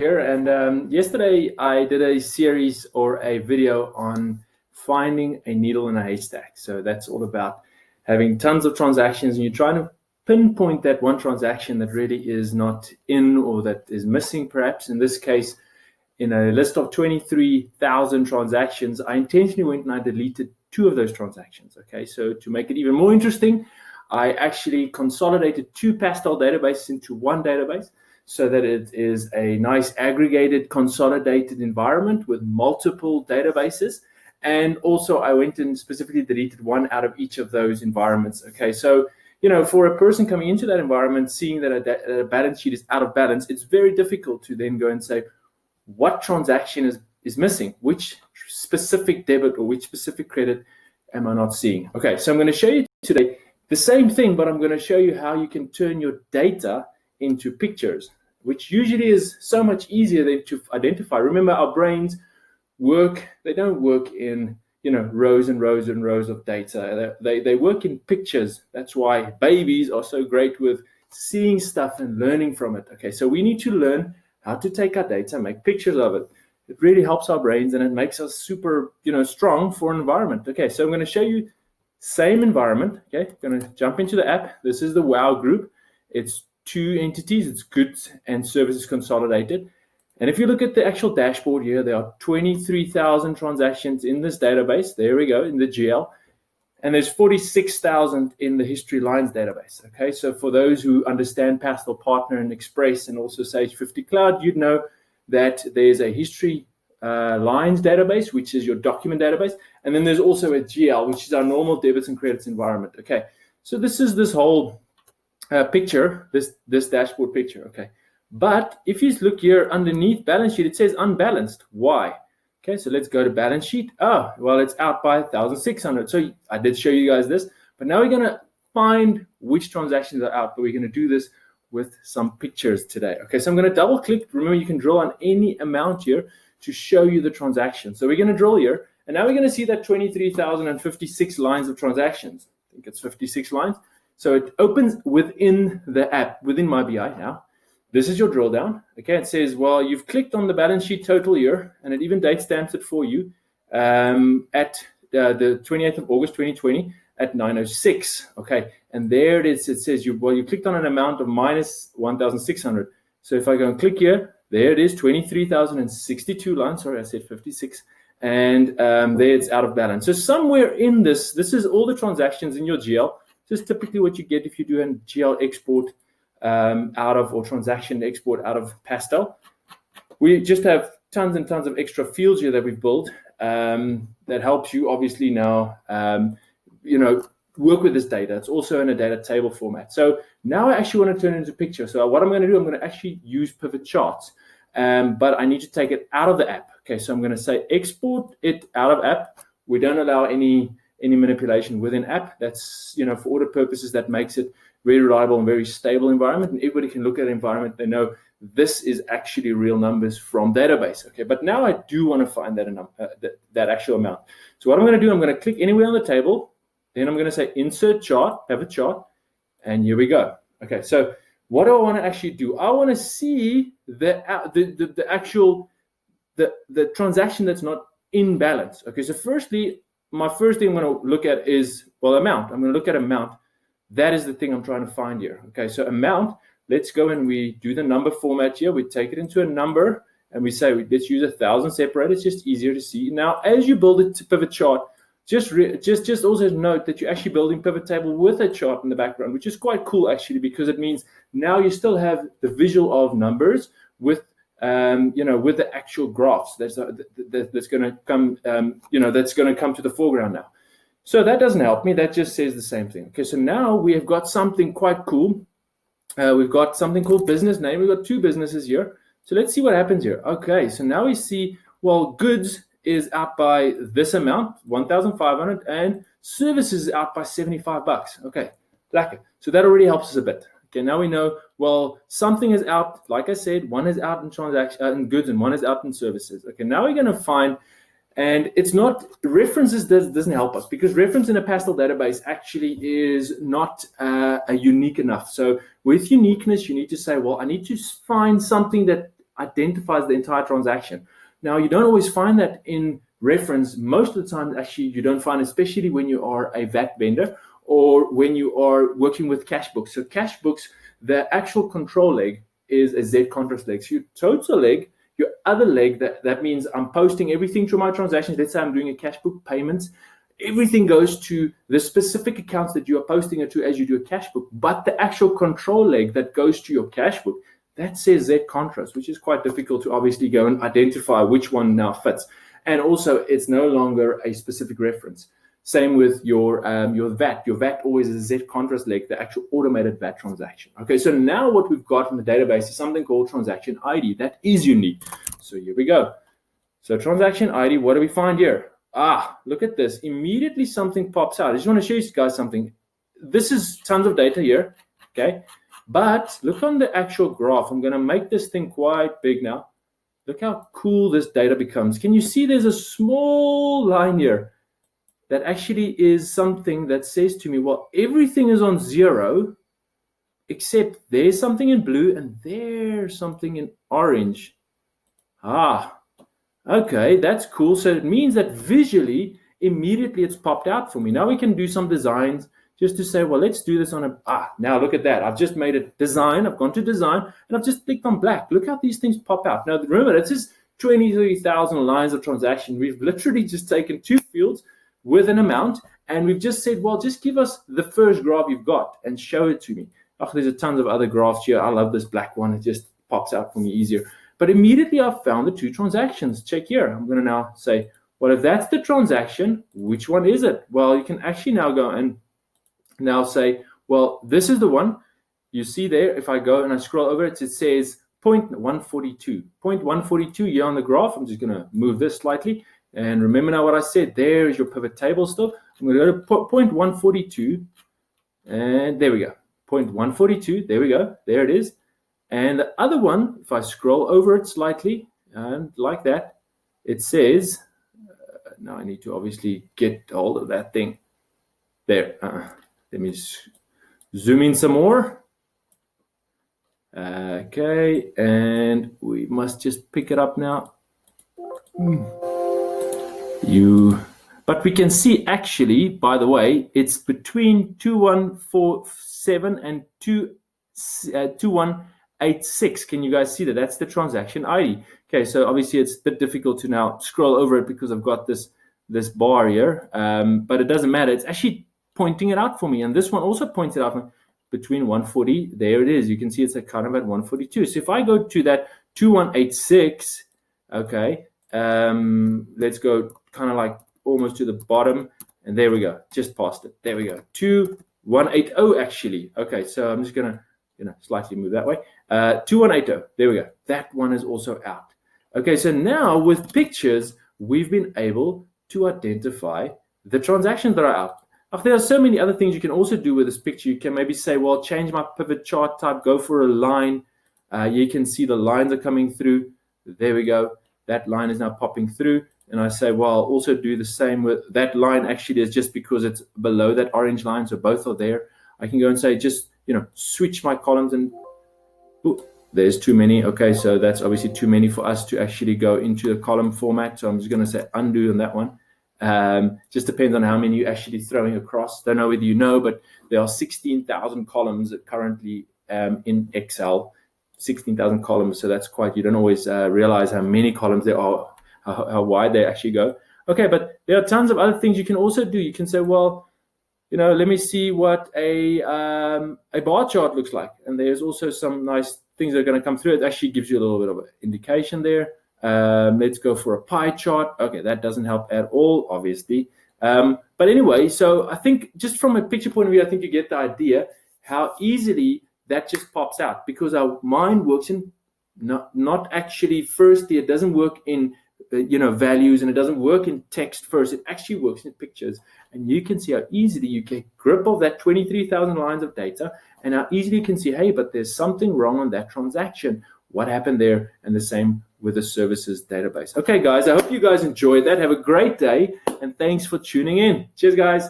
here, and yesterday I did a series or a video on finding a needle in a haystack. So that's all about having tons of transactions and you're trying to pinpoint that one transaction that really is not in or that is missing, perhaps. In this case, in a list of 23,000 transactions, I intentionally went and I deleted 2 of those transactions. Okay, so to make it even more interesting, I actually consolidated 2 pastel databases into one database, so that it is a nice aggregated, consolidated environment with multiple databases. And also I went and specifically deleted 1 out of each of those environments. Okay, so for a person coming into that environment, seeing that a balance sheet is out of balance, it's very difficult to then go and say, what transaction is missing? Which specific debit or which specific credit am I not seeing? Okay, so I'm going to show you today the same thing, but I'm going to show you how you can turn your data into pictures, which usually is so much easier than to identify. Remember, our brains they don't work in rows and rows and rows of data. They work in pictures. That's why babies are so great with seeing stuff and learning from it. Okay, so we need to learn how to take our data, make pictures of it. It really helps our brains and it makes us super strong for an environment. Okay, so I'm going to show you same environment. Okay, going to jump into the app. This is the WOW group. It's 2 entities. It's goods and services consolidated. And if you look at the actual dashboard here, there are 23,000 transactions in this database. There we go, in the GL. And there's 46,000 in the history lines database. Okay, so for those who understand Pastel Partner and Express and also Sage 50 Cloud, you'd know that there's a history lines database, which is your document database. And then there's also a GL, which is our normal debits and credits environment. Okay, so this is this whole picture, this dashboard picture. Okay, but if you look here underneath balance sheet, it says unbalanced. Why? Okay, so let's go to balance sheet. Oh, well, it's out by 1,600. So I did show you guys this, but now we're going to find which transactions are out, but we're going to do this with some pictures today. Okay, so I'm going to double click. Remember, you can draw on any amount here to show you the transaction. So we're going to draw here, and now we're going to see that 23,056 lines of transactions. I think it's 56 lines. So it opens within the app, within my BI now. This is your drill down. Okay, it says, well, you've clicked on the balance sheet total year, and it even date stamps it for you at the 28th of August 2020 at 9:06. Okay, and there it is. It says you clicked on an amount of minus 1,600. So if I go and click here, there it is, 23,062 lines. Sorry, I said 56. And there it's out of balance. So somewhere in this is all the transactions in your GL. This is typically what you get if you do a GL export out of, or transaction export out of Pastel. We just have tons and tons of extra fields here that we've built that helps you obviously now work with this data. It's also in a data table format. So now I actually want to turn it into a picture. So what I'm going to do, I'm going to actually use pivot charts, but I need to take it out of the app. Okay, so I'm going to say export it out of app. We don't allow any manipulation within app. That's for audit purposes, that makes it very reliable and very stable environment, and everybody can look at the environment. They know this is actually real numbers from database. Okay, but now I do want to find that actual amount. So what I'm going to do, I'm going to click anywhere on the table, then I'm going to say insert chart, pivot chart, and here we go. Okay, so what do I want to actually do? I want to see the actual the transaction that's not in balance. Okay, so my first thing I'm going to look at is, well, amount. I'm going to look at amount. That is the thing I'm trying to find here. Okay, so amount, let's go and we do the number format here. We take it into a number and we say, let's use 1,000 separated. It's just easier to see. Now, as you build it to pivot chart, just also note that you're actually building pivot table with a chart in the background, which is quite cool actually, because it means now you still have the visual of numbers with with the actual graphs that's going to come, that's going to come to the foreground now. So that doesn't help me. That just says the same thing. Okay, so now we have got something quite cool. We've got something called business name. We've got 2 businesses here. So let's see what happens here. Okay, so now we see, well, goods is out by this amount, 1,500, and services is out by $75. Okay, lekker. So that already helps us a bit. Okay, now we know, well, something is out. Like I said, one is out in in goods and one is out in services. Okay, now we're going to find. And it's not, references doesn't help us, because reference in a Pastel database actually is not unique enough. So with uniqueness, you need to say, well, I need to find something that identifies the entire transaction. Now, you don't always find that in reference. Most of the time, actually, you don't find, especially when you are a VAT vendor or when you are working with cash books. So cash books, the actual control leg is a Z contrast leg. So your total leg, your other leg, that means I'm posting everything through my transactions. Let's say I'm doing a cash book payments. Everything goes to the specific accounts that you are posting it to as you do a cash book. But the actual control leg that goes to your cash book, that says Z contrast, which is quite difficult to obviously go and identify which one now fits. And also, it's no longer a specific reference. Same with your VAT. Your VAT always is a Z contrast leg, the actual automated VAT transaction. Okay, so now what we've got in the database is something called transaction ID. That is unique. So here we go. So transaction ID, what do we find here? Look at this. Immediately something pops out. I just want to show you guys something. This is tons of data here, okay? But look on the actual graph. I'm going to make this thing quite big now. Look how cool this data becomes. Can you see there's a small line here that actually is something that says to me, well, everything is on 0, except there's something in blue and there's something in orange. Okay, that's cool. So it means that visually, immediately it's popped out for me. Now we can do some designs just to say, well, let's do this on now look at that. I've just made a design. I've gone to design and I've just clicked on black. Look how these things pop out. Now, remember, this is 23,000 lines of transaction. We've literally just taken 2 fields with an amount and we've just said, well, just give us the first graph you've got and show it to me. There's a tons of other graphs here. I love this black one. It just pops out for me easier. But immediately I've found the 2 transactions. Check here. I'm going to now say, well, if that's the transaction, which one is it? Well, you can actually now go and now say, well, this is the one. You see there, if I go and I scroll over it, it says 0.142. 0.142 here on the graph. I'm just going to move this slightly. And remember now what I said. There is your pivot table still. I'm going to go to 0.142. And there we go. 0.142. There we go. There it is. And the other one, if I scroll over it slightly, and like that, it says, now I need to obviously get hold of that thing. There. Let me zoom in some more. Okay, and we must just pick it up now. But we can see actually, by the way, it's between 2147 and 2186. Can you guys see that? That's the transaction ID. Okay, so obviously it's a bit difficult to now scroll over it because I've got this bar here, but it doesn't matter. It's actually pointing it out for me, and this one also points it out for me. Between 140, there it is. You can see it's kind of at 142. So if I go to that 2186, okay, let's go kind of like almost to the bottom, and there we go, just past it. There we go, 2180 actually. Okay, so I'm just gonna slightly move that way. 2180, there we go. That one is also out. Okay, so now with pictures, we've been able to identify the transactions that are out. There are so many other things you can also do with this picture. You can maybe say, well, change my pivot chart type, go for a line. You can see the lines are coming through. There we go. That line is now popping through. And I say, well, I'll also do the same with that line. Actually, is just because it's below that orange line, so both are there. I can go and say, just, switch my columns and there's too many. Okay, so that's obviously too many for us to actually go into the column format. So I'm just going to say undo on that one. Just depends on how many you're actually throwing across. Don't know whether you know, but there are 16,000 columns currently in Excel. 16,000 columns, so that's quite, you don't always realize how many columns there are, how wide they actually go. Okay, but there are tons of other things you can also do. You can say, well, let me see what a bar chart looks like. And there's also some nice things that are going to come through. It actually gives you a little bit of an indication there. Let's go for a pie chart. Okay, that doesn't help at all, obviously. But anyway, so I think just from a picture point of view, I think you get the idea how easily that just pops out, because our mind works in not actually firstly, it doesn't work in values, and it doesn't work in text first. It actually works in pictures, and you can see how easily you get grip of that 23,000 lines of data, and how easily you can see, hey, but there's something wrong on that transaction. What happened there? And the same with the services database. Okay, guys, I hope you guys enjoyed that. Have a great day, and thanks for tuning in. Cheers, guys.